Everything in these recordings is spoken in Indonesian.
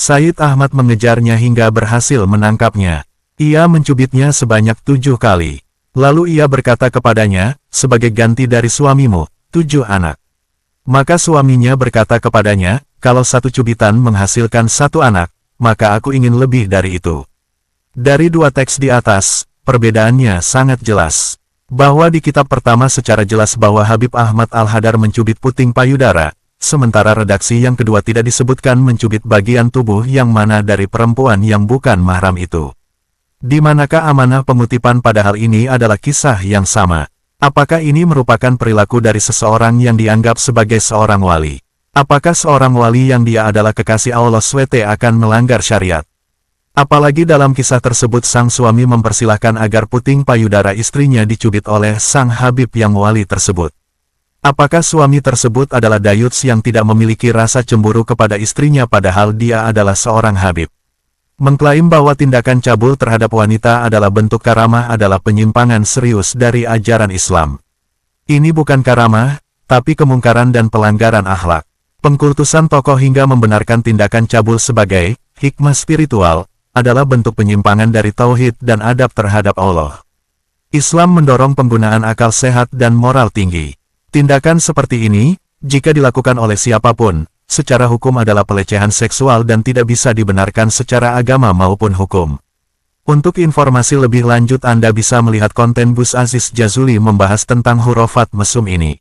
Said Ahmad mengejarnya hingga berhasil menangkapnya. Ia mencubitnya sebanyak 7 kali. Lalu ia berkata kepadanya, sebagai ganti dari suamimu, 7 anak. Maka suaminya berkata kepadanya, kalau 1 cubitan menghasilkan 1 anak, maka aku ingin lebih dari itu. Dari 2 teks di atas, perbedaannya sangat jelas. Bahwa di kitab pertama secara jelas bahwa Habib Ahmad Al-Hadar mencubit puting payudara, sementara redaksi yang kedua tidak disebutkan mencubit bagian tubuh yang mana dari perempuan yang bukan mahram itu. Di manakah amanah pengutipan pada hal ini adalah kisah yang sama? Apakah ini merupakan perilaku dari seseorang yang dianggap sebagai seorang wali? Apakah seorang wali yang dia adalah kekasih Allah SWT akan melanggar syariat? Apalagi dalam kisah tersebut sang suami mempersilahkan agar puting payudara istrinya dicubit oleh sang Habib yang wali tersebut. Apakah suami tersebut adalah dayuts yang tidak memiliki rasa cemburu kepada istrinya padahal dia adalah seorang Habib? Mengklaim bahwa tindakan cabul terhadap wanita adalah bentuk karamah adalah penyimpangan serius dari ajaran Islam. Ini bukan karamah, tapi kemungkaran dan pelanggaran akhlak. Pengkultusan tokoh hingga membenarkan tindakan cabul sebagai hikmah spiritual, adalah bentuk penyimpangan dari tauhid dan adab terhadap Allah. Islam mendorong penggunaan akal sehat dan moral tinggi. Tindakan seperti ini, jika dilakukan oleh siapapun, secara hukum adalah pelecehan seksual dan tidak bisa dibenarkan secara agama maupun hukum. Untuk informasi lebih lanjut Anda bisa melihat konten Gus Aziz Jazuli membahas tentang hurufat mesum ini.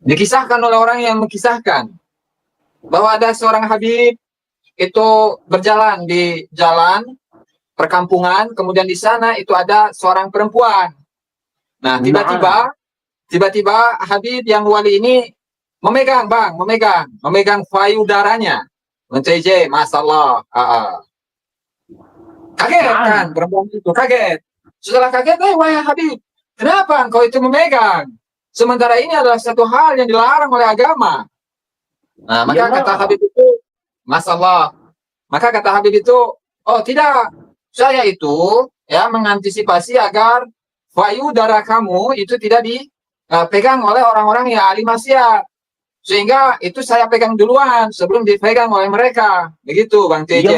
Dikisahkan oleh orang yang mengkisahkan bahwa ada seorang Habib itu berjalan di jalan perkampungan, kemudian di sana itu ada seorang perempuan. Nah, tiba-tiba Habib yang wali ini memegang payudaranya. Mencejeh, masalah. Kaget kan, perempuan itu kaget. Setelah kaget, wahai Habib, kenapa engkau itu memegang? Sementara ini adalah satu hal yang dilarang oleh agama. Nah, maka kata Habib itu, masalah. Maka kata Habib itu, oh tidak, saya itu ya mengantisipasi agar payudara kamu itu tidak dipegang oleh orang-orang yang ahli maksiat. Sehingga itu saya pegang duluan sebelum dipegang oleh mereka. Begitu Bang TJ.